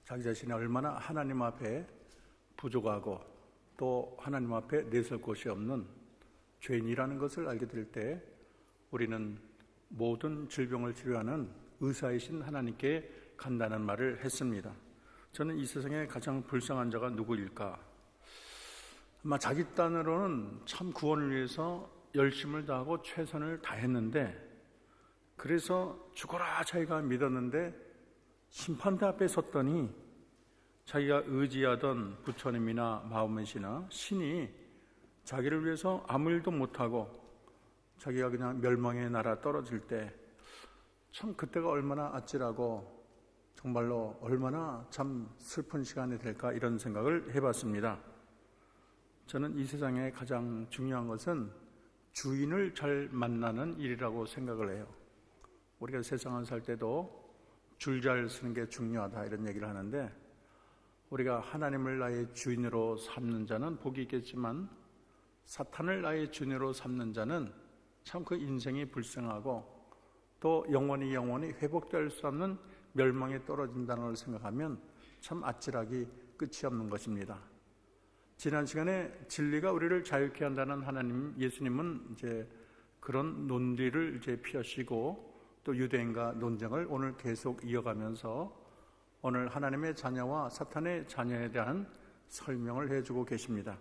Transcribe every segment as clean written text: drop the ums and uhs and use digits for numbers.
자기 자신이 얼마나 하나님 앞에 부족하고 또 하나님 앞에 내설 곳이 없는 죄인이라는 것을 알게 될 때 우리는 모든 질병을 치료하는 의사이신 하나님께 간다는 말을 했습니다. 저는 이 세상에 가장 불쌍한 자가 누구일까? 아마 자기 딴으로는 참 구원을 위해서 열심을 다하고 최선을 다했는데, 그래서 죽어라 자기가 믿었는데 심판대 앞에 섰더니 자기가 의지하던 부처님이나 마호멧이나 신이 자기를 위해서 아무 일도 못하고 자기가 그냥 멸망의 나라 떨어질 때 참 그때가 얼마나 아찔하고 정말로 얼마나 참 슬픈 시간이 될까, 이런 생각을 해봤습니다. 저는 이 세상에 가장 중요한 것은 주인을 잘 만나는 일이라고 생각을 해요. 우리가 세상을 살 때도 줄 잘 쓰는 게 중요하다 이런 얘기를 하는데, 우리가 하나님을 나의 주인으로 삼는 자는 복이 있겠지만 사탄을 나의 주인으로 삼는 자는 참 그 인생이 불쌍하고 또 영원히 회복될 수 없는 멸망에 떨어진다는 걸 생각하면 참 아찔하기 끝이 없는 것입니다. 지난 시간에 진리가 우리를 자유케 한다는 하나님, 예수님은 이제 그런 논리를 이제 펴시고 또 유대인과 논쟁을 오늘 계속 이어가면서 오늘 하나님의 자녀와 사탄의 자녀에 대한 설명을 해주고 계십니다.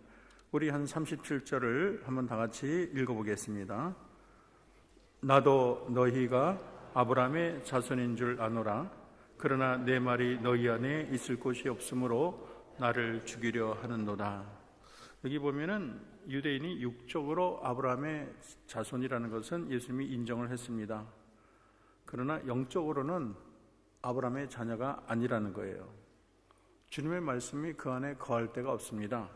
우리 한 37절을 한번 다 같이 읽어보겠습니다. 나도 너희가 아브라함의 자손인 줄 아노라. 그러나 내 말이 너희 안에 있을 곳이 없으므로 나를 죽이려 하는도다. 여기 보면은 유대인이 육적으로 아브라함의 자손이라는 것은 예수님이 인정을 했습니다. 그러나 영적으로는 아브라함의 자녀가 아니라는 거예요. 주님의 말씀이 그 안에 거할 데가 없습니다.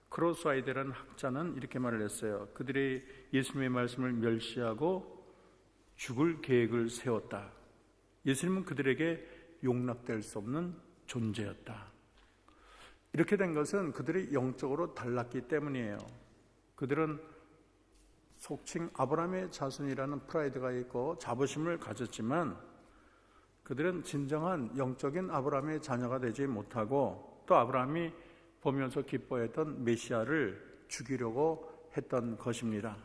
크로스와이데라는 학자는 이렇게 말을 했어요. 그들이 예수님의 말씀을 멸시하고 죽을 계획을 세웠다. 예수님은 그들에게 용납될 수 없는 존재였다. 이렇게 된 것은 그들이 영적으로 달랐기 때문이에요. 그들은 속칭 아브라함의 자손이라는 프라이드가 있고 자부심을 가졌지만 그들은 진정한 영적인 아브라함의 자녀가 되지 못하고 또 아브라함이 보면서 기뻐했던 메시아를 죽이려고 했던 것입니다.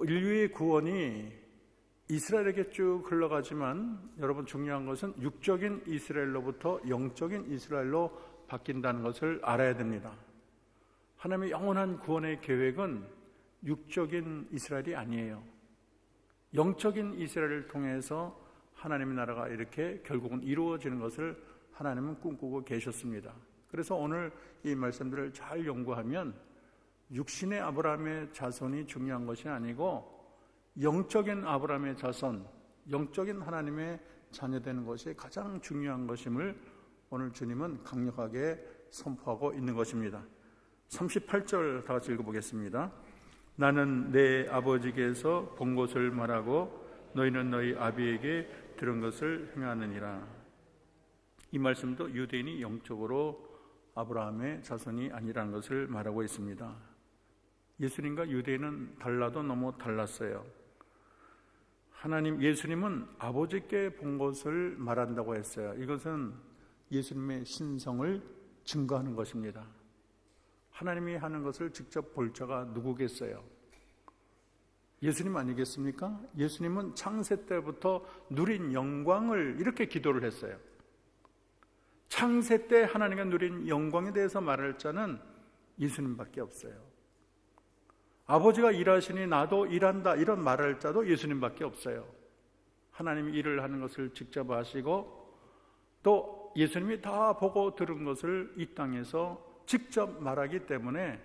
인류의 구원이 이스라엘에게 쭉 흘러가지만 여러분, 중요한 것은 육적인 이스라엘로부터 영적인 이스라엘로 바뀐다는 것을 알아야 됩니다. 하나님의 영원한 구원의 계획은 육적인 이스라엘이 아니에요. 영적인 이스라엘을 통해서 하나님의 나라가 이렇게 결국은 이루어지는 것을 하나님은 꿈꾸고 계셨습니다. 그래서 오늘 이 말씀들을 잘 연구하면 육신의 아브라함의 자손이 중요한 것이 아니고 영적인 아브라함의 자손, 영적인 하나님의 자녀되는 것이 가장 중요한 것임을 오늘 주님은 강력하게 선포하고 있는 것입니다. 38절 다 같이 읽어보겠습니다. 나는 내 아버지께서 본 것을 말하고 너희는 너희 아비에게 들은 것을 행하느니라. 이 말씀도 유대인이 영적으로 아브라함의 자손이 아니라는 것을 말하고 있습니다. 예수님과 유대인은 달라도 너무 달랐어요. 예수님은 아버지께 본 것을 말한다고 했어요. 이것은 예수님의 신성을 증거하는 것입니다. 하나님이 하는 것을 직접 볼 자가 누구겠어요? 예수님 아니겠습니까? 예수님은 창세 때부터 누린 영광을 이렇게 기도를 했어요. 창세 때 하나님과 누린 영광에 대해서 말할 자는 예수님밖에 없어요. 아버지가 일하시니 나도 일한다, 이런 말할 자도 예수님밖에 없어요. 하나님이 일을 하는 것을 직접 아시고 또 예수님이 다 보고 들은 것을 이 땅에서 직접 말하기 때문에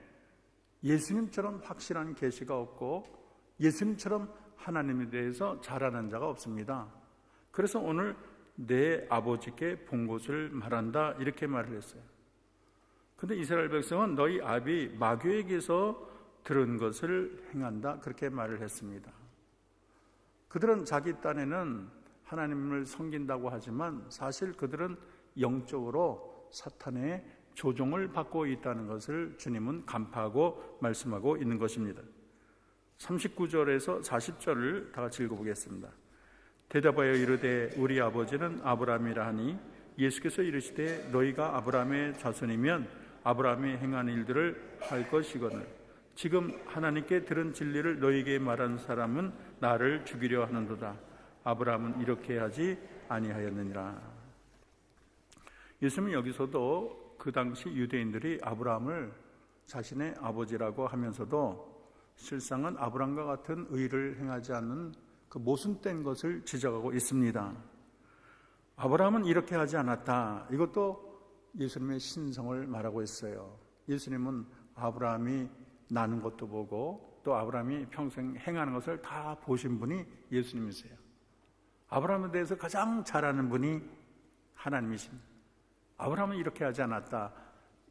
예수님처럼 확실한 계시가 없고 예수님처럼 하나님에 대해서 잘 아는 자가 없습니다. 그래서 오늘 내 아버지께 본 것을 말한다, 이렇게 말을 했어요. 그런데 이스라엘 백성은 너희 아비 마귀에게서 들은 것을 행한다, 그렇게 말을 했습니다. 그들은 자기 딴에는 하나님을 섬긴다고 하지만 사실 그들은 영적으로 사탄의 조종을 받고 있다는 것을 주님은 간파하고 말씀하고 있는 것입니다. 39절에서 40절을 다 같이 읽어보겠습니다. 대답하여 이르되 우리 아버지는 아브라함이라 하니 예수께서 이르시되 너희가 아브라함의 자손이면 아브라함이 행한 일들을 할 것이거늘 지금 하나님께 들은 진리를 너희에게 말한 사람은 나를 죽이려 하는도다. 아브라함은 이렇게 하지 아니하였느니라. 예수님은 여기서도 그 당시 유대인들이 아브라함을 자신의 아버지라고 하면서도 실상은 아브라함과 같은 의를 행하지 않는 그 모순된 것을 지적하고 있습니다. 아브라함은 이렇게 하지 않았다. 이것도 예수님의 신성을 말하고 있어요. 예수님은 아브라함이 나는 것도 보고 또 아브라함이 평생 행하는 것을 다 보신 분이 예수님이세요. 아브라함에 대해서 가장 잘 아는 분이 하나님이십니다. 아브라함은 이렇게 하지 않았다.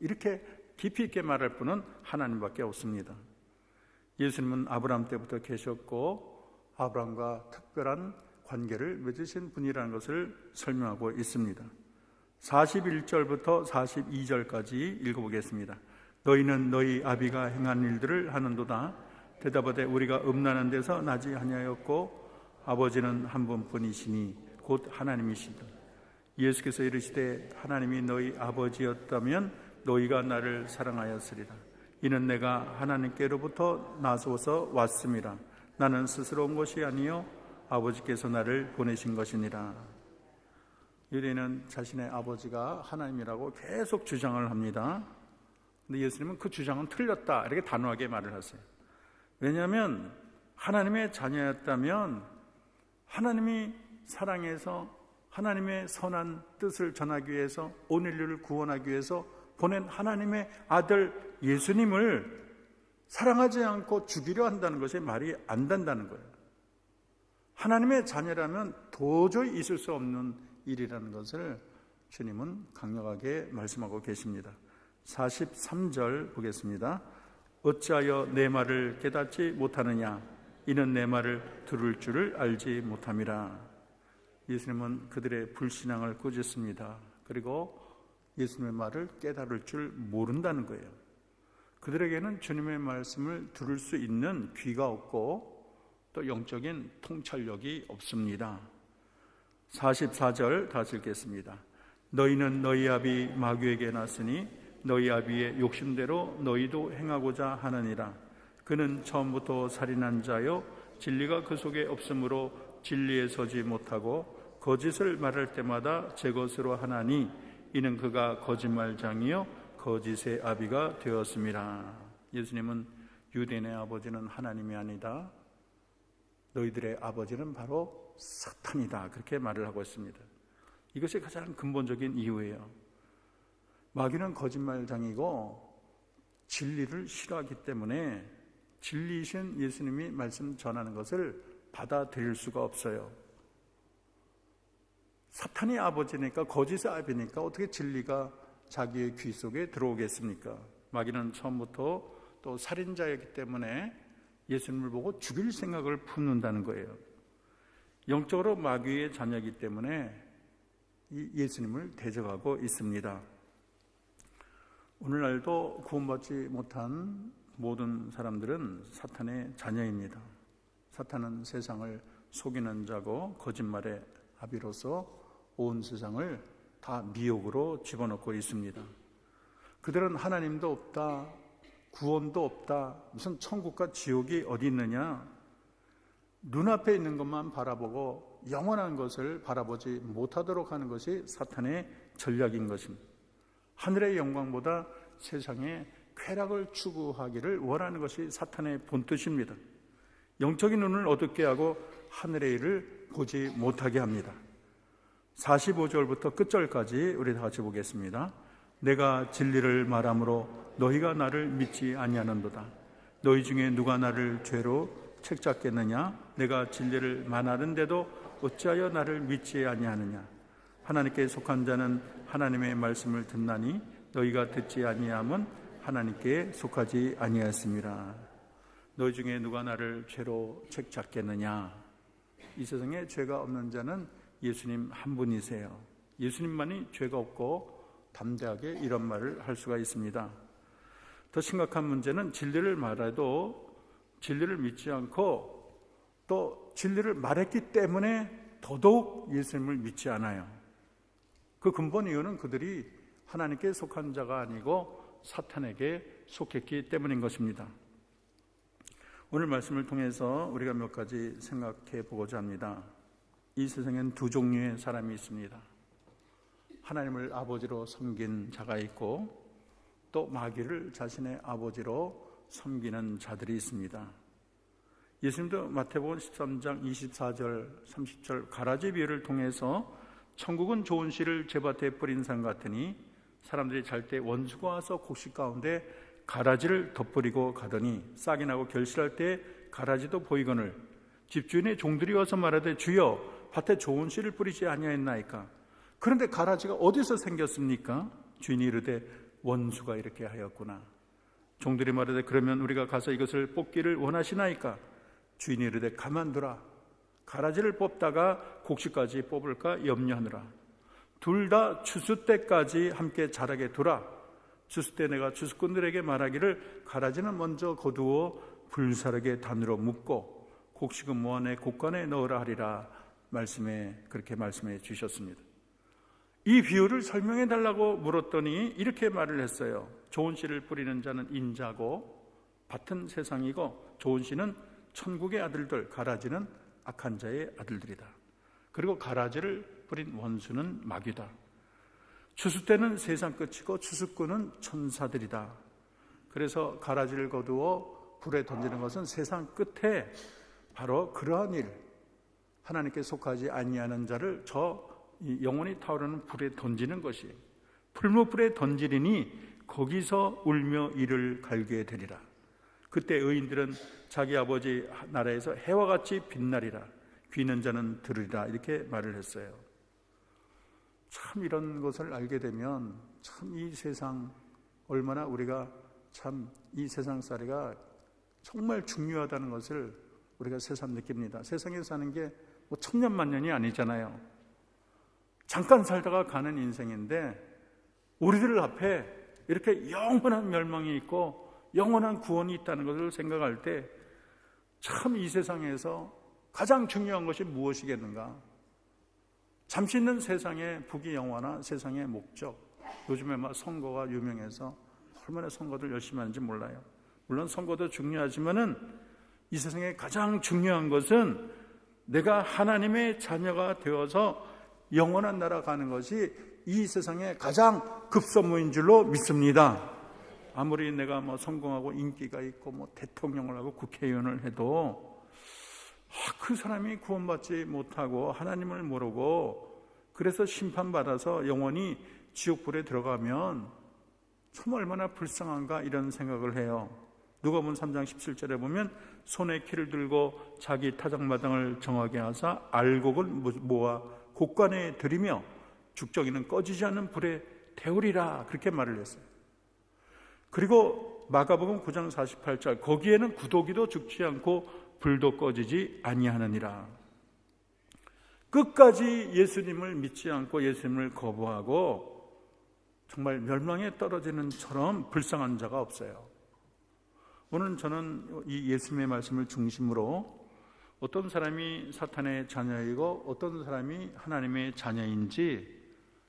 이렇게 깊이 있게 말할 분은 하나님밖에 없습니다. 예수님은 아브라함 때부터 계셨고 아브라함과 특별한 관계를 맺으신 분이라는 것을 설명하고 있습니다. 41절부터 42절까지 읽어보겠습니다. 너희는 너희 아비가 행한 일들을 하는도다. 대답하되 우리가 음란한 데서 나지 아니하였고 아버지는 한 분뿐이시니 곧 하나님이시다. 예수께서 이르시되 하나님이 너희 아버지였다면 너희가 나를 사랑하였으리라. 이는 내가 하나님께로부터 나서서 왔음이라. 나는 스스로 온 것이 아니요 아버지께서 나를 보내신 것이니라. 유대인은 자신의 아버지가 하나님이라고 계속 주장을 합니다. 근데 예수님은 그 주장은 틀렸다 이렇게 단호하게 말을 하세요. 왜냐하면 하나님의 자녀였다면 하나님이 사랑해서 하나님의 선한 뜻을 전하기 위해서 온 인류를 구원하기 위해서 보낸 하나님의 아들 예수님을 사랑하지 않고 죽이려 한다는 것이 말이 안 된다는 거예요. 하나님의 자녀라면 도저히 있을 수 없는 일이라는 것을 주님은 강력하게 말씀하고 계십니다. 43절 보겠습니다. 어찌하여 내 말을 깨닫지 못하느냐? 이는 내 말을 들을 줄을 알지 못함이라. 예수님은 그들의 불신앙을 꾸짖습니다. 그리고 예수님의 말을 깨달을 줄 모른다는 거예요. 그들에게는 주님의 말씀을 들을 수 있는 귀가 없고 또 영적인 통찰력이 없습니다. 44절 다시 읽겠습니다. 너희는 너희 아비 마귀에게 났으니 너희 아비의 욕심대로 너희도 행하고자 하느니라. 그는 처음부터 살인한 자요 진리가 그 속에 없으므로 진리에 서지 못하고 거짓을 말할 때마다 제 것으로 하나니 이는 그가 거짓말장이요 거짓의 아비가 되었음이라. 예수님은 유대인의 아버지는 하나님이 아니다. 너희들의 아버지는 바로 사탄이다. 그렇게 말을 하고 있습니다. 이것이 가장 근본적인 이유예요. 마귀는 거짓말장이고 진리를 싫어하기 때문에 진리이신 예수님이 말씀 전하는 것을 받아들일 수가 없어요. 사탄이 아버지니까 거짓의 아비니까 어떻게 진리가 자기의 귀 속에 들어오겠습니까? 마귀는 처음부터 또 살인자였기 때문에 예수님을 보고 죽일 생각을 품는다는 거예요. 영적으로 마귀의 자녀이기 때문에 이 예수님을 대적하고 있습니다. 오늘날도 구원받지 못한 모든 사람들은 사탄의 자녀입니다. 사탄은 세상을 속이는 자고 거짓말의 아비로서 온 세상을 다 미혹으로 집어넣고 있습니다. 그들은 하나님도 없다, 구원도 없다, 무슨 천국과 지옥이 어디 있느냐, 눈앞에 있는 것만 바라보고 영원한 것을 바라보지 못하도록 하는 것이 사탄의 전략인 것입니다. 하늘의 영광보다 세상의 쾌락을 추구하기를 원하는 것이 사탄의 본뜻입니다. 영적인 눈을 어둡게 하고 하늘의 일을 보지 못하게 합니다. 45절부터 끝절까지 우리 다 같이 보겠습니다. 내가 진리를 말함으로 너희가 나를 믿지 아니하는도다. 너희 중에 누가 나를 죄로 책잡겠느냐? 내가 진리를 말하는데도 어찌하여 나를 믿지 아니하느냐? 하나님께 속한 자는 하나님의 말씀을 듣나니 너희가 듣지 아니함은 하나님께 속하지 아니하였습니다. 너희 중에 누가 나를 죄로 책잡겠느냐? 이 세상에 죄가 없는 자는 예수님 한 분이세요. 예수님만이 죄가 없고 담대하게 이런 말을 할 수가 있습니다. 더 심각한 문제는 진리를 말해도 진리를 믿지 않고 또 진리를 말했기 때문에 더더욱 예수님을 믿지 않아요. 그 근본 이유는 그들이 하나님께 속한 자가 아니고 사탄에게 속했기 때문인 것입니다. 오늘 말씀을 통해서 우리가 몇 가지 생각해 보고자 합니다. 이 세상엔 두 종류의 사람이 있습니다. 하나님을 아버지로 섬긴 자가 있고 또 마귀를 자신의 아버지로 섬기는 자들이 있습니다. 예수님도 마태복음 13장 24절 30절 가라지 비유를 통해서 천국은 좋은 씨를 제밭에 뿌린 산 같으니 사람들이 잘 때 원수가 와서 곡식 가운데 가라지를 덧뿌리고 가더니 싹이 나고 결실할 때 가라지도 보이거늘 집주인의 종들이 와서 말하되 주여 밭에 좋은 씨를 뿌리지 아니하였나이까. 그런데 가라지가 어디서 생겼습니까? 주인이 이르되 원수가 이렇게 하였구나. 종들이 말하되 그러면 우리가 가서 이것을 뽑기를 원하시나이까. 주인이 이르되 가만두라. 가라지를 뽑다가 곡식까지 뽑을까 염려하느라. 둘 다 추수 때까지 함께 자라게 두라. 추수 때 내가 추수꾼들에게 말하기를 가라지는 먼저 거두어 불사르게 단으로 묶고 곡식은 모아내 곡간에 넣으라 하리라. 그렇게 말씀해 주셨습니다. 이 비유를 설명해 달라고 물었더니 이렇게 말을 했어요. 좋은 씨를 뿌리는 자는 인자고 밭은 세상이고 좋은 씨는 천국의 아들들, 가라지는 악한 자의 아들들이다. 그리고 가라지를 뿌린 원수는 마귀다. 추수 때는 세상 끝이고 추수꾼은 천사들이다. 그래서 가라지를 거두어 불에 던지는 것은 세상 끝에 바로 그러한 일, 하나님께 속하지 아니하는 자를 영원히 타오르는 불에 던지는 것이, 풀무불에 던지리니 거기서 울며 이를 갈게 되리라. 그때 의인들은 자기 아버지 나라에서 해와 같이 빛나리라. 귀 있는 자는 들으리라. 이렇게 말을 했어요. 참 이런 것을 알게 되면 참 이 세상 얼마나 우리가 참 이 세상살이가 정말 중요하다는 것을 우리가 새삼 느낍니다. 세상에 사는 게 뭐 천년만년이 아니잖아요. 잠깐 살다가 가는 인생인데 우리들 앞에 이렇게 영원한 멸망이 있고 영원한 구원이 있다는 것을 생각할 때 참 이 세상에서 가장 중요한 것이 무엇이겠는가? 잠시 있는 세상의 부귀영화나 세상의 목적, 요즘에 막 선거가 유명해서 얼마나 선거들 열심히 하는지 몰라요. 물론 선거도 중요하지만은 이 세상에 가장 중요한 것은 내가 하나님의 자녀가 되어서 영원한 나라 가는 것이 이 세상의 가장 급선무인 줄로 믿습니다. 아무리 내가 뭐 성공하고 인기가 있고 뭐 대통령을 하고 국회의원을 해도 그 사람이 구원받지 못하고 하나님을 모르고 그래서 심판받아서 영원히 지옥불에 들어가면 참 얼마나 불쌍한가 이런 생각을 해요. 누가복음 3장 17절에 보면 손에 키를 들고 자기 타작마당을 정하게 하사 알곡을 모아 곡간에 들이며 죽정이는 꺼지지 않는 불에 태우리라. 그렇게 말을 했어요. 그리고 마가복음 9장 48절 거기에는 구더기도 죽지 않고 불도 꺼지지 아니하느니라. 끝까지 예수님을 믿지 않고 예수님을 거부하고 정말 멸망에 떨어지는 처럼 불쌍한 자가 없어요. 오늘 저는 이 예수님의 말씀을 중심으로 어떤 사람이 사탄의 자녀이고 어떤 사람이 하나님의 자녀인지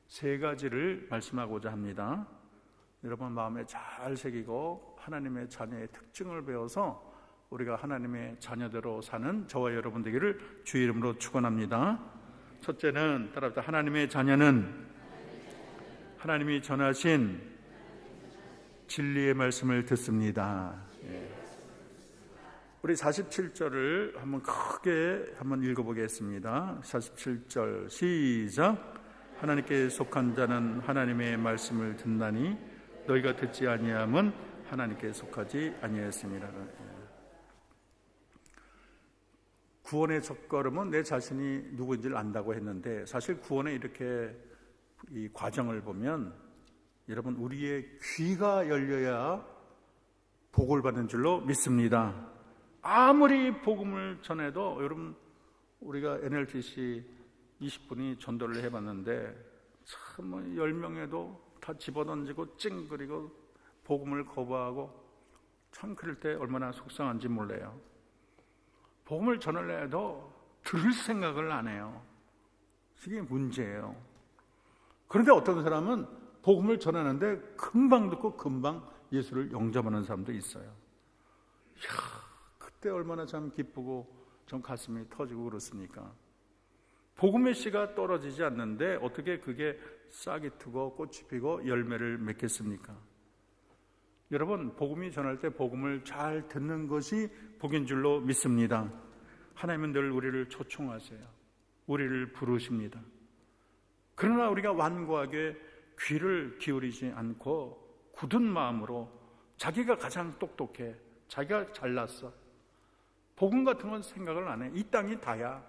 세 가지를 말씀하고자 합니다. 여러분 마음에 잘 새기고 하나님의 자녀의 특징을 배워서 우리가 하나님의 자녀대로 사는 저와 여러분 되기를 주의 이름으로 축원합니다. 첫째는 따라합시다. 하나님의 자녀는 하나님이 전하신 진리의 말씀을 듣습니다. 우리 47절을 한번 크게 한번 읽어보겠습니다. 47절 시작. 하나님께 속한 자는 하나님의 말씀을 듣나니 너희가 듣지 아니함은 하나님께 속하지 아니하였습니다. 구원의 첫걸음은 내 자신이 누구인지를 안다고 했는데 사실 구원의 이렇게 이 과정을 보면 여러분 우리의 귀가 열려야 복을 받는 줄로 믿습니다. 아무리 복음을 전해도 여러분 우리가 NLTC 20분이 전도를 해봤는데 참 10명에도 다 집어던지고 찡그리고 복음을 거부하고 참 그럴 때 얼마나 속상한지 몰라요. 복음을 전하려 해도 들을 생각을 안 해요. 이게 문제예요. 그런데 어떤 사람은 복음을 전하는데 금방 듣고 금방 예수를 영접하는 사람도 있어요. 이야, 그때 얼마나 참 기쁘고 좀 가슴이 터지고 그렇습니까? 복음의 씨가 떨어지지 않는데 어떻게 그게 싹이 트고 꽃이 피고 열매를 맺겠습니까? 여러분, 복음이 전할 때 복음을 잘 듣는 것이 복인 줄로 믿습니다. 하나님은 늘 우리를 초청하세요. 우리를 부르십니다. 그러나 우리가 완고하게 귀를 기울이지 않고 굳은 마음으로 자기가 가장 똑똑해, 자기가 잘났어, 복음 같은 건 생각을 안 해. 이 땅이 다야.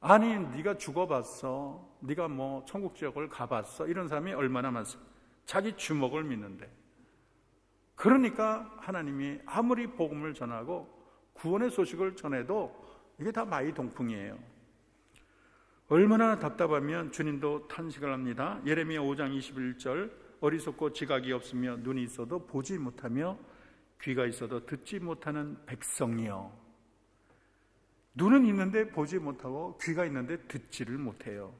아니, 네가 죽어봤어, 네가 뭐 천국 지역을 가봤어, 이런 사람이 얼마나 많습니까? 자기 주먹을 믿는데. 그러니까 하나님이 아무리 복음을 전하고 구원의 소식을 전해도 이게 다 마이동풍이에요. 얼마나 답답하면 주님도 탄식을 합니다. 예레미야 5장 21절, 어리석고 지각이 없으며 눈이 있어도 보지 못하며 귀가 있어도 듣지 못하는 백성이요. 눈은 있는데 보지 못하고 귀가 있는데 듣지를 못해요.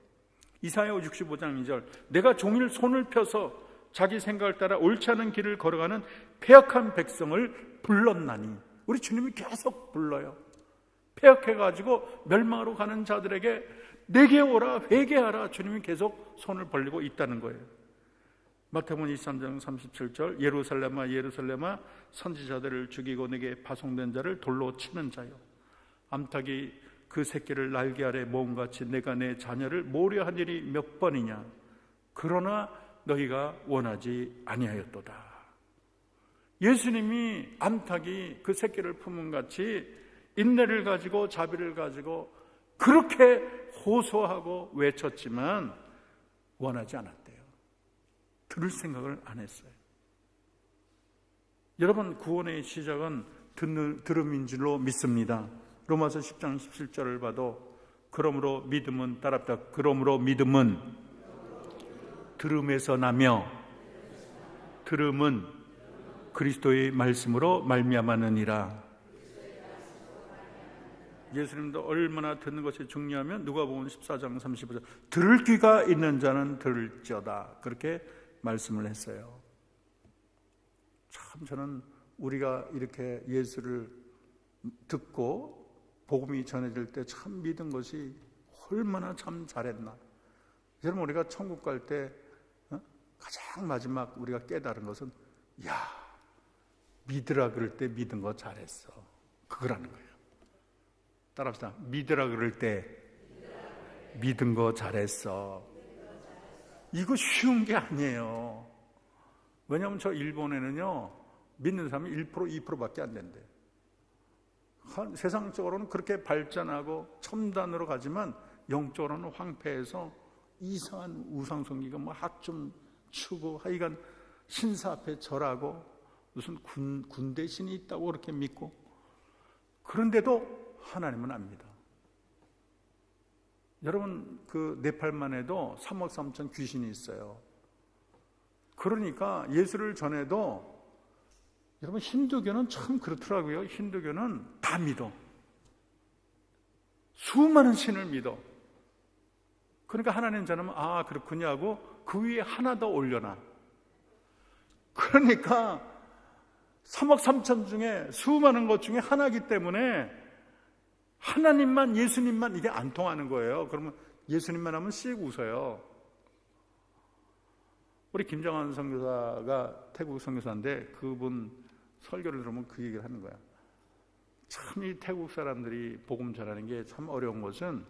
이사야 65장 2절, 내가 종일 손을 펴서 자기 생각을 따라 옳지 않은 길을 걸어가는 패역한 백성을 불렀나니. 우리 주님이 계속 불러요. 패역해가지고 멸망으로 가는 자들에게 내게 오라, 회개하라. 주님이 계속 손을 벌리고 있다는 거예요. 마태복음 23장 37절, 예루살렘아 예루살렘아 선지자들을 죽이고 내게 파송된 자를 돌로 치는 자요, 암탉이 그 새끼를 날개 아래 모음같이 내가 내 자녀를 모려한 일이 몇 번이냐. 그러나 너희가 원하지 아니하였도다. 예수님이 암탉이 그 새끼를 품은 같이 인내를 가지고 자비를 가지고 그렇게 호소하고 외쳤지만 원하지 않았대요. 들을 생각을 안 했어요. 여러분, 구원의 시작은 들음인 줄로 믿습니다. 로마서 10장 17절을 봐도 그러므로 믿음은 따랍다. 그러므로 믿음은 들음에서 나며 들음은 그리스도의 말씀으로 말미암았느니라. 예수님도 얼마나 듣는 것이 중요하면 누가복음 14장 35절, 들을 귀가 있는 자는 들을지어다, 그렇게 말씀을 했어요. 참 저는 우리가 이렇게 예수를 듣고 복음이 전해질 때 참 믿은 것이 얼마나 참 잘했나. 여러분, 우리가 천국 갈 때 가장 마지막 우리가 깨달은 것은, 야, 믿으라 그럴 때 믿은 거 잘했어, 그거라는 거예요. 따라합시다. 믿으라 그럴 때 믿은 거 잘했어. 이거 쉬운 게 아니에요. 왜냐하면 저 일본에는요, 믿는 사람이 1%, 2%밖에 안 된대요. 세상적으로는 그렇게 발전하고 첨단으로 가지만 영적으로는 황폐해서 이상한 우상숭배가 뭐 학좀 추고 하여간 신사 앞에 절하고 무슨 군대 신이 있다고 그렇게 믿고, 그런데도 하나님은 압니다. 여러분, 그 네팔만 해도 3억 3천 귀신이 있어요. 그러니까 예수를 전해도, 여러분, 힌두교는 참 그렇더라고요. 힌두교는 다 믿어. 수많은 신을 믿어. 그러니까 하나님 전하면 아, 그렇군요 하고 그 위에 하나 더 올려놔. 그러니까 3억 3천 중에 수많은 것 중에 하나이기 때문에 하나님만, 예수님만 이게 안 통하는 거예요. 그러면 예수님만 하면 씩 웃어요. 우리 김정환 선교사가 태국 선교사인데 그분 설교를 들으면 그 얘기를 하는 거야. 참 이 태국 사람들이 복음 전하는 게 참 어려운 것은,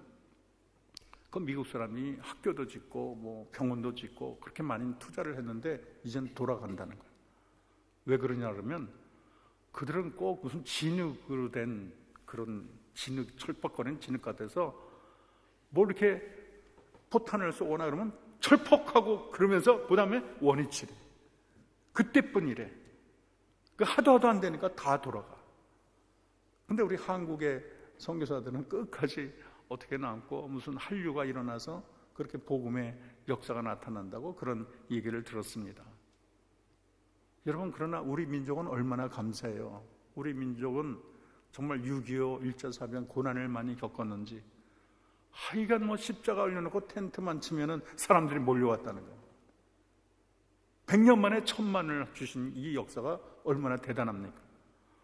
그 미국 사람이 학교도 짓고 뭐 병원도 짓고 그렇게 많은 투자를 했는데 이젠 돌아간다는 거야. 왜 그러냐 그러면 그들은 꼭 무슨 진흙으로 된 그런 진흙, 철퍽거리는 진흙 같아서 뭐 이렇게 포탄을 쏘거나 그러면 철퍽하고 그러면서 그 다음에 원위치래. 그때뿐이래. 그 하도 안 되니까 다 돌아가. 근데 우리 한국의 선교사들은 끝까지 어떻게 남고 무슨 한류가 일어나서 그렇게 복음의 역사가 나타난다고 그런 얘기를 들었습니다. 여러분, 그러나 우리 민족은 얼마나 감사해요. 우리 민족은 정말 6.25 1차 사병 고난을 많이 겪었는지 하여간 뭐 십자가 올려놓고 텐트만 치면은 사람들이 몰려왔다는 거예요. 100년 만에 1000만을 주신 이 역사가 얼마나 대단합니까?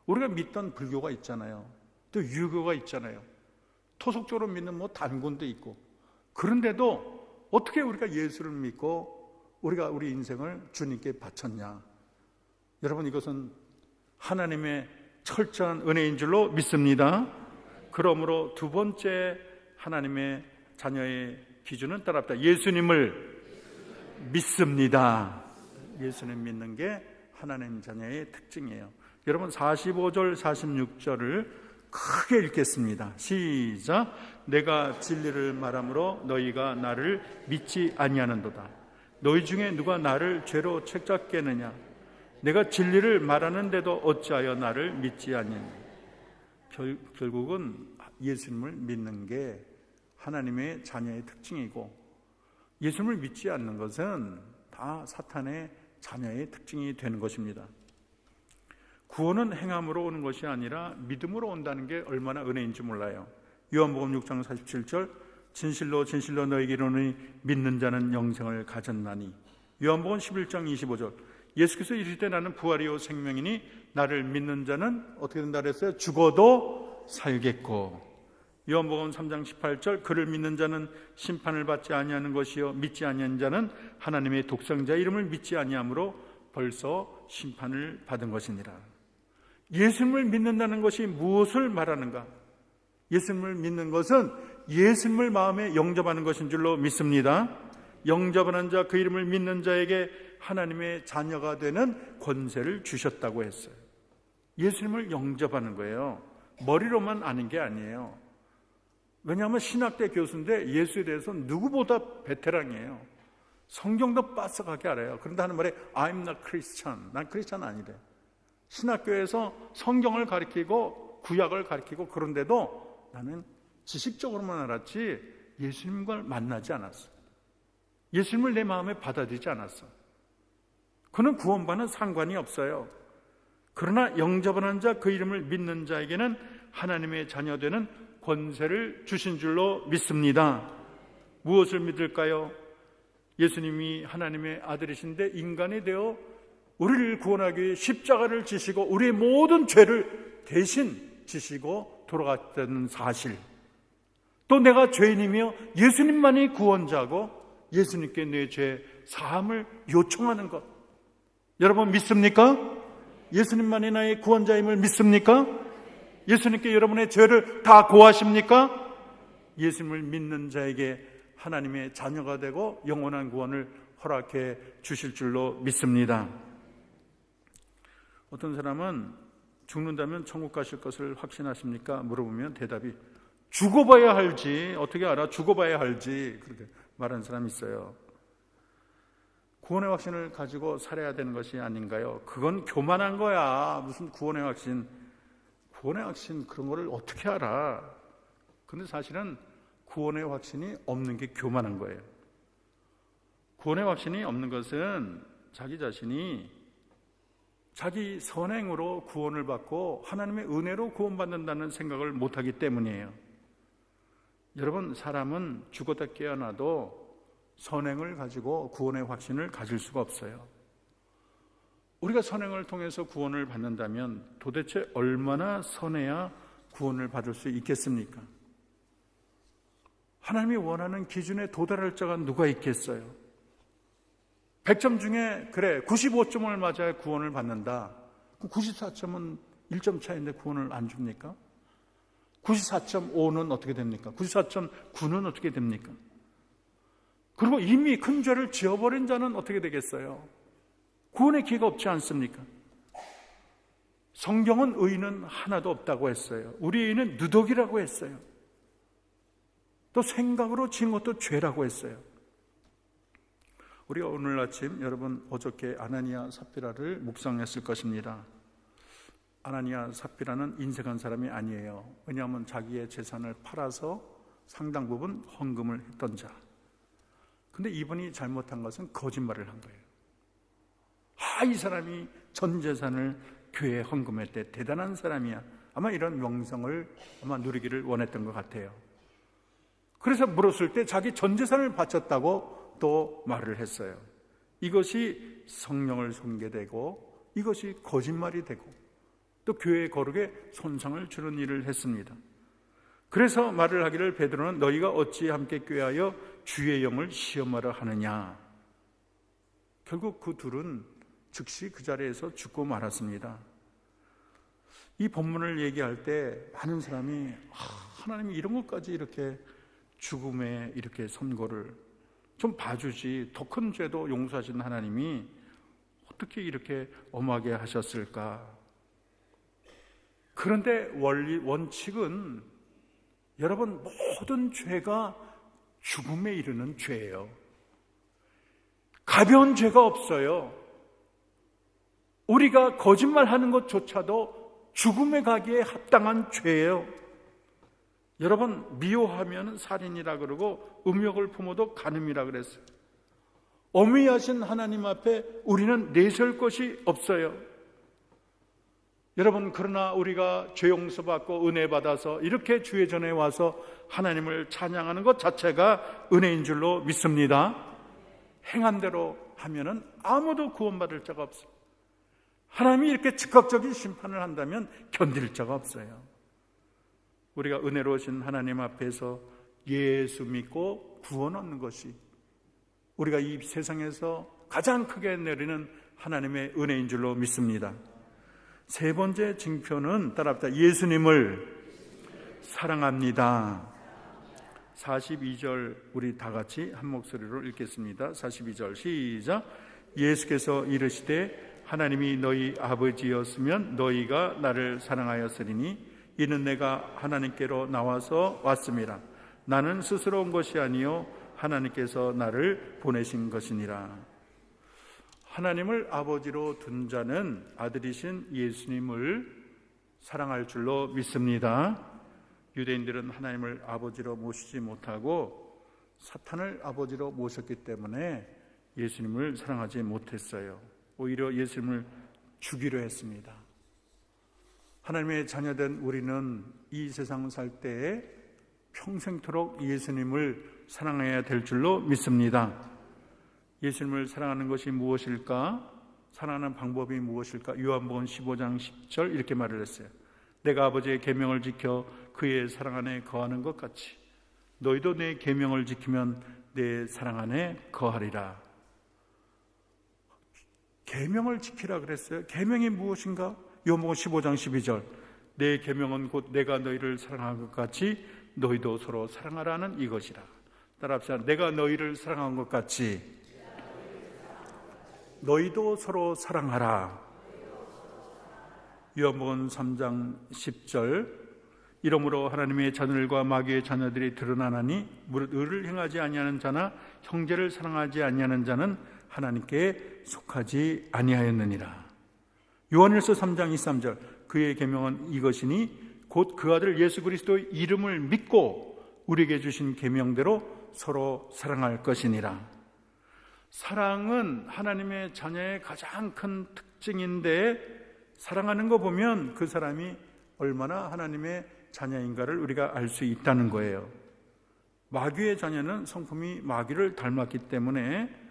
우리가 믿던 불교가 있잖아요. 또 유교가 있잖아요. 토속적으로 믿는 뭐 단군도 있고. 그런데도 어떻게 우리가 예수를 믿고 우리가 우리 인생을 주님께 바쳤냐? 여러분, 이것은 하나님의 철저한 은혜인 줄로 믿습니다. 그러므로 두 번째 하나님의 자녀의 기준은 따랍니다. 예수님을 믿습니다. 예수님 믿는 게 하나님 자녀의 특징이에요. 여러분, 45절 46절을 크게 읽겠습니다. 시작. 내가 진리를 말함으로 너희가 나를 믿지 아니하는도다. 너희 중에 누가 나를 죄로 책잡겠느냐? 내가 진리를 말하는데도 어찌하여 나를 믿지 아니하느냐? 결국은 예수님을 믿는 게 하나님의 자녀의 특징이고, 예수님을 믿지 않는 것은 다 사탄의 자녀의 특징이 되는 것입니다. 구원은 행함으로 오는 것이 아니라 믿음으로 온다는 게 얼마나 은혜인지 몰라요. 요한복음 6장 47절, 진실로 진실로 너희에게 이르노니 믿는 자는 영생을 가졌나니. 요한복음 11장 25절, 예수께서 이르시되 나는 부활이요 생명이니 나를 믿는 자는 어떻게 된다 그랬어요? 죽어도 살겠고. 요한복음 3장 18절, 그를 믿는 자는 심판을 받지 아니하는 것이요 믿지 아니하는 자는 하나님의 독생자 이름을 믿지 아니하므로 벌써 심판을 받은 것이니라. 예수님을 믿는다는 것이 무엇을 말하는가? 예수님을 믿는 것은 예수님을 마음에 영접하는 것인 줄로 믿습니다. 영접하는 자, 그 이름을 믿는 자에게 하나님의 자녀가 되는 권세를 주셨다고 했어요. 예수님을 영접하는 거예요. 머리로만 아는 게 아니에요. 왜냐하면 신학대 교수인데 예수에 대해서 누구보다 베테랑이에요. 성경도 빠삭하게 알아요. 그런데 하는 말에 I'm not Christian, 난 크리스찬 아니래. 신학교에서 성경을 가르치고 구약을 가르치고, 그런데도 나는 지식적으로만 알았지 예수님과 만나지 않았어. 예수님을 내 마음에 받아들이지 않았어. 그는 구원과는 상관이 없어요. 그러나 영접하는 자, 그 이름을 믿는 자에게는 하나님의 자녀되는 권세를 주신 줄로 믿습니다. 무엇을 믿을까요? 예수님이 하나님의 아들이신데 인간이 되어 우리를 구원하기 위해 십자가를 지시고 우리의 모든 죄를 대신 지시고 돌아갔다는 사실, 또 내가 죄인이며 예수님만이 구원자고 예수님께 내 죄 사함을 요청하는 것, 여러분 믿습니까? 예수님만이 나의 구원자임을 믿습니까? 예수님께 여러분의 죄를 다 고하십니까? 예수님을 믿는 자에게 하나님의 자녀가 되고 영원한 구원을 허락해 주실 줄로 믿습니다. 어떤 사람은 죽는다면 천국 가실 것을 확신하십니까? 물어보면 대답이 죽어봐야 알지, 어떻게 알아? 죽어봐야 알지, 그렇게 말하는 사람이 있어요. 구원의 확신을 가지고 살아야 되는 것이 아닌가요? 그건 교만한 거야. 무슨 구원의 확신, 구원의 확신 그런 거를 어떻게 알아? 근데 사실은 구원의 확신이 없는 게 교만한 거예요. 구원의 확신이 없는 것은 자기 자신이 자기 선행으로 구원을 받고 하나님의 은혜로 구원받는다는 생각을 못하기 때문이에요. 여러분, 사람은 죽었다 깨어나도 선행을 가지고 구원의 확신을 가질 수가 없어요. 우리가 선행을 통해서 구원을 받는다면 도대체 얼마나 선해야 구원을 받을 수 있겠습니까? 하나님이 원하는 기준에 도달할 자가 누가 있겠어요? 100점 중에 그래 95점을 맞아야 구원을 받는다. 94점은 1점 차이인데 구원을 안 줍니까? 94.5는 어떻게 됩니까? 94.9는 어떻게 됩니까? 그리고 이미 큰 죄를 지어버린 자는 어떻게 되겠어요? 구원의 기회가 없지 않습니까? 성경은 의인은 하나도 없다고 했어요. 우리 의인은 누더기라고 했어요. 또 생각으로 지은 것도 죄라고 했어요. 우리가 오늘 아침 여러분 어저께 아나니아 삽비라를 묵상했을 것입니다. 아나니아 삽비라는 인색한 사람이 아니에요. 왜냐하면 자기의 재산을 팔아서 상당 부분 헌금을 했던 자. 근데 이분이 잘못한 것은 거짓말을 한 거예요. 이 사람이 전 재산을 교회에 헌금했대. 대단한 사람이야. 아마 이런 명성을 아마 누리기를 원했던 것 같아요. 그래서 물었을 때 자기 전 재산을 바쳤다고 또 말을 했어요. 이것이 성령을 섬게 되고 이것이 거짓말이 되고 또 교회의 거룩에 손상을 주는 일을 했습니다. 그래서 말을 하기를 베드로는 너희가 어찌 함께 꾀하여 주의 영을 시험하려 하느냐. 결국 그 둘은 즉시 그 자리에서 죽고 말았습니다. 이 본문을 얘기할 때 많은 사람이 하나님이 이런 것까지 이렇게 죽음에 이렇게 선고를 좀 봐주지, 더 큰 죄도 용서하신 하나님이 어떻게 이렇게 엄하게 하셨을까? 그런데 원칙은 여러분, 모든 죄가 죽음에 이르는 죄예요. 가벼운 죄가 없어요. 우리가 거짓말하는 것조차도 죽음에 가기에 합당한 죄예요. 여러분, 미워하면 살인이라 그러고 음욕을 품어도 간음이라 그랬어요. 어미하신 하나님 앞에 우리는 내세울 것이 없어요. 여러분, 그러나 우리가 죄 용서받고 은혜 받아서 이렇게 주의 전에 와서 하나님을 찬양하는 것 자체가 은혜인 줄로 믿습니다. 행한 대로 하면은 아무도 구원받을 자가 없어요. 하나님이 이렇게 즉각적인 심판을 한다면 견딜 자가 없어요. 우리가 은혜로우신 하나님 앞에서 예수 믿고 구원 얻는 것이 우리가 이 세상에서 가장 크게 내리는 하나님의 은혜인 줄로 믿습니다. 세 번째 징표는 따라합시다. 예수님을 사랑합니다. 42절 우리 다 같이 한 목소리로 읽겠습니다. 42절 시작. 예수께서 이르시되 하나님이 너희 아버지였으면 너희가 나를 사랑하였으리니 이는 내가 하나님께로 나와서 왔음이라. 나는 스스로 온 것이 아니요 하나님께서 나를 보내신 것이니라. 하나님을 아버지로 둔 자는 아들이신 예수님을 사랑할 줄로 믿습니다. 유대인들은 하나님을 아버지로 모시지 못하고 사탄을 아버지로 모셨기 때문에 예수님을 사랑하지 못했어요. 오히려 예수님을 죽이려 했습니다. 하나님의 자녀된 우리는 이 세상 살 때에 평생토록 예수님을 사랑해야 될 줄로 믿습니다. 예수님을 사랑하는 것이 무엇일까? 사랑하는 방법이 무엇일까? 요한복음 15장 10절 이렇게 말을 했어요. 내가 아버지의 계명을 지켜 그의 사랑 안에 거하는 것 같이 너희도 내 계명을 지키면 내 사랑 안에 거하리라. 계명을 지키라 그랬어요. 계명이 무엇인가? 요한복음 15장 12절 내 계명은 곧 내가 너희를 사랑한 것 같이 너희도 서로 사랑하라는 이것이라. 따라합시다. 내가 너희를 사랑한 것 같이 너희도 서로 사랑하라. 요한복음 3장 10절 이러므로 하나님의 자녀들과 마귀의 자녀들이 드러나나니 무릇 의를 행하지 아니하는 자나 형제를 사랑하지 아니하는 자는 하나님께 속하지 아니하였느니라. 요한일서 3장 23절 그의 계명은 이것이니 곧 그 아들 예수 그리스도의 이름을 믿고 우리에게 주신 계명대로 서로 사랑할 것이니라. 사랑은 하나님의 자녀의 가장 큰 특징인데 사랑하는 거 보면 그 사람이 얼마나 하나님의 자녀인가를 우리가 알 수 있다는 거예요. 마귀의 자녀는 성품이 마귀를 닮았기 때문에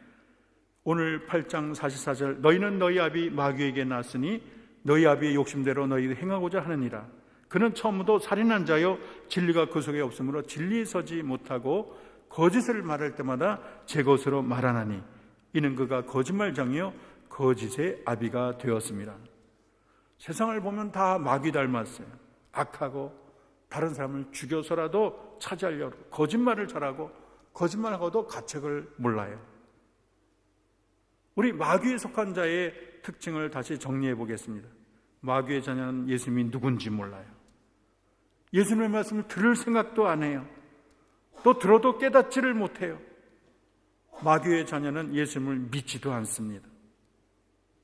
오늘 8장 44절 너희는 너희 아비 마귀에게 났으니 너희 아비의 욕심대로 너희도 행하고자 하느니라. 그는 처음부터 살인한 자요 진리가 그 속에 없으므로 진리에 서지 못하고 거짓을 말할 때마다 제 것으로 말하나니 이는 그가 거짓말장이요 거짓의 아비가 되었습니다. 세상을 보면 다 마귀 닮았어요. 악하고 다른 사람을 죽여서라도 차지하려고 거짓말을 잘하고 거짓말하고도 가책을 몰라요. 우리 마귀에 속한 자의 특징을 다시 정리해 보겠습니다. 마귀의 자녀는 예수님이 누군지 몰라요. 예수님의 말씀을 들을 생각도 안 해요. 또 들어도 깨닫지를 못해요. 마귀의 자녀는 예수님을 믿지도 않습니다.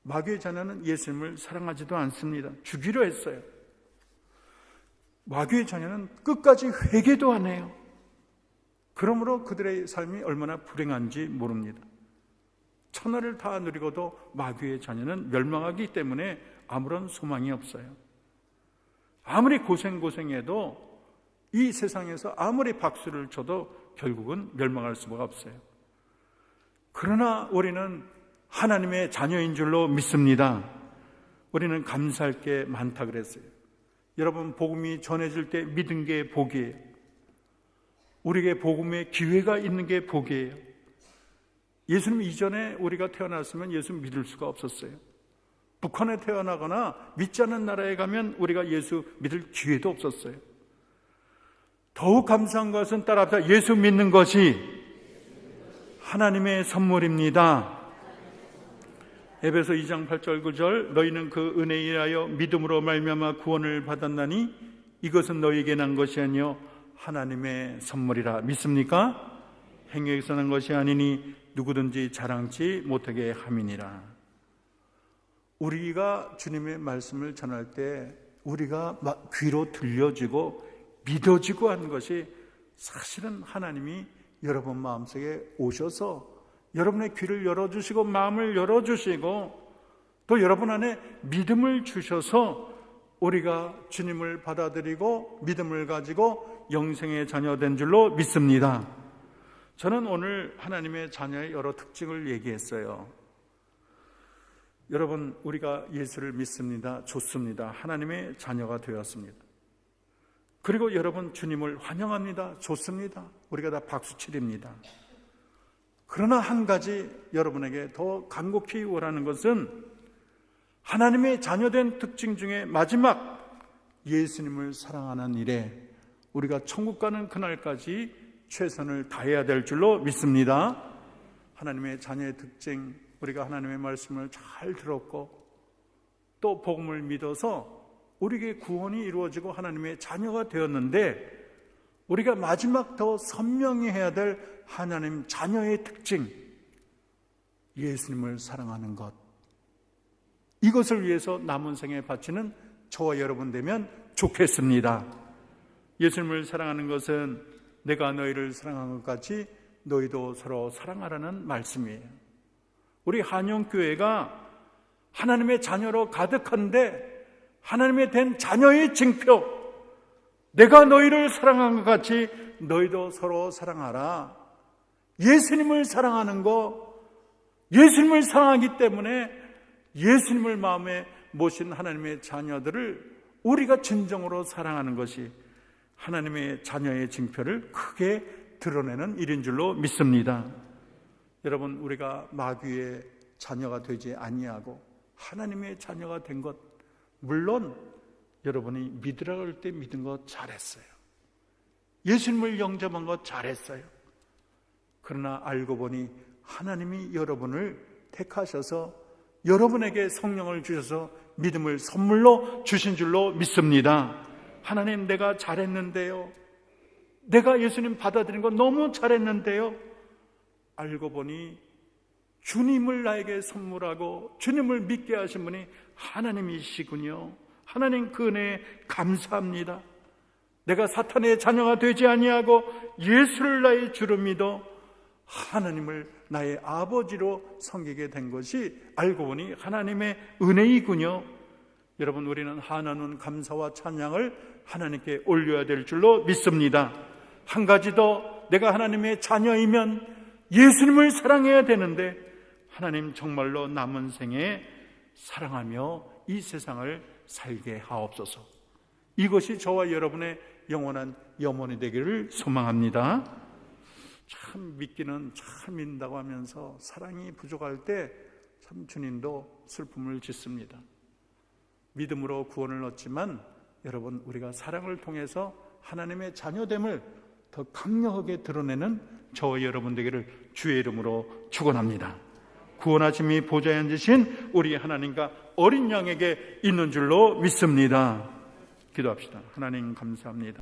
마귀의 자녀는 예수님을 사랑하지도 않습니다. 죽이려 했어요. 마귀의 자녀는 끝까지 회개도 안 해요. 그러므로 그들의 삶이 얼마나 불행한지 모릅니다. 천하를 다 누리고도 마귀의 자녀는 멸망하기 때문에 아무런 소망이 없어요. 아무리 고생해도 이 세상에서 아무리 박수를 쳐도 결국은 멸망할 수가 없어요. 그러나 우리는 하나님의 자녀인 줄로 믿습니다. 우리는 감사할 게 많다 그랬어요. 여러분, 복음이 전해질 때 믿은 게 복이에요. 우리에게 복음의 기회가 있는 게 복이에요. 예수님 이전에 우리가 태어났으면 예수 믿을 수가 없었어요. 북한에 태어나거나 믿지 않는 나라에 가면 우리가 예수 믿을 기회도 없었어요. 더욱 감사한 것은 따라합시다. 예수 믿는 것이 하나님의 선물입니다. 에베소 2장 8절 9절 너희는 그 은혜에 의하여 믿음으로 말미암아 구원을 받았나니 이것은 너희에게 난 것이 아니요 하나님의 선물이라. 믿습니까? 행위에서 난 것이 아니니 누구든지 자랑치 못하게 함이니라. 우리가 주님의 말씀을 전할 때 우리가 귀로 들려지고 믿어지고 하는 것이 사실은 하나님이 여러분 마음속에 오셔서 여러분의 귀를 열어주시고 마음을 열어주시고 또 여러분 안에 믿음을 주셔서 우리가 주님을 받아들이고 믿음을 가지고 영생의 자녀된 줄로 믿습니다. 저는 오늘 하나님의 자녀의 여러 특징을 얘기했어요. 여러분, 우리가 예수를 믿습니다. 좋습니다. 하나님의 자녀가 되었습니다. 그리고 여러분, 주님을 환영합니다. 좋습니다. 우리가 다 박수치립니다. 그러나 한 가지 여러분에게 더 간곡히 원하는 것은 하나님의 자녀된 특징 중에 마지막 예수님을 사랑하는 일에 우리가 천국 가는 그날까지 최선을 다해야 될 줄로 믿습니다. 하나님의 자녀의 특징, 우리가 하나님의 말씀을 잘 들었고 또 복음을 믿어서 우리에게 구원이 이루어지고 하나님의 자녀가 되었는데 우리가 마지막 더 선명히 해야 될 하나님 자녀의 특징, 예수님을 사랑하는 것. 이것을 위해서 남은 생에 바치는 저와 여러분 되면 좋겠습니다. 예수님을 사랑하는 것은 내가 너희를 사랑한 것 같이 너희도 서로 사랑하라는 말씀이에요. 우리 한영교회가 하나님의 자녀로 가득한데 하나님의 된 자녀의 징표, 내가 너희를 사랑한 것 같이 너희도 서로 사랑하라. 예수님을 사랑하는 거, 예수님을 사랑하기 때문에 예수님을 마음에 모신 하나님의 자녀들을 우리가 진정으로 사랑하는 것이 하나님의 자녀의 징표를 크게 드러내는 일인 줄로 믿습니다. 여러분, 우리가 마귀의 자녀가 되지 아니하고 하나님의 자녀가 된 것, 물론 여러분이 믿으라고 할 때 믿은 거 잘했어요. 예수님을 영접한 거 잘했어요. 그러나 알고 보니 하나님이 여러분을 택하셔서 여러분에게 성령을 주셔서 믿음을 선물로 주신 줄로 믿습니다. 하나님, 내가 잘했는데요, 내가 예수님 받아들인 거 너무 잘했는데요, 알고 보니 주님을 나에게 선물하고 주님을 믿게 하신 분이 하나님이시군요. 하나님, 그 은혜에 감사합니다. 내가 사탄의 자녀가 되지 아니하고 예수를 나의 주로 믿어 하나님을 나의 아버지로 섬기게 된 것이 알고 보니 하나님의 은혜이군요. 여러분, 우리는 한한운 감사와 찬양을 하나님께 올려야 될 줄로 믿습니다. 한 가지 더, 내가 하나님의 자녀이면 예수님을 사랑해야 되는데 하나님, 정말로 남은 생에 사랑하며 이 세상을 살게 하옵소서. 이것이 저와 여러분의 영원한 염원이 되기를 소망합니다. 참 믿기는 참 믿는다고 하면서 사랑이 부족할 때 참 주님도 슬픔을 짓습니다. 믿음으로 구원을 얻지만 여러분, 우리가 사랑을 통해서 하나님의 자녀됨을 더 강력하게 드러내는 저와 여러분 되기를 주의 이름으로 축원합니다. 구원하심이 보좌에 앉으신 우리 하나님과 어린 양에게 있는 줄로 믿습니다. 기도합시다. 하나님, 감사합니다.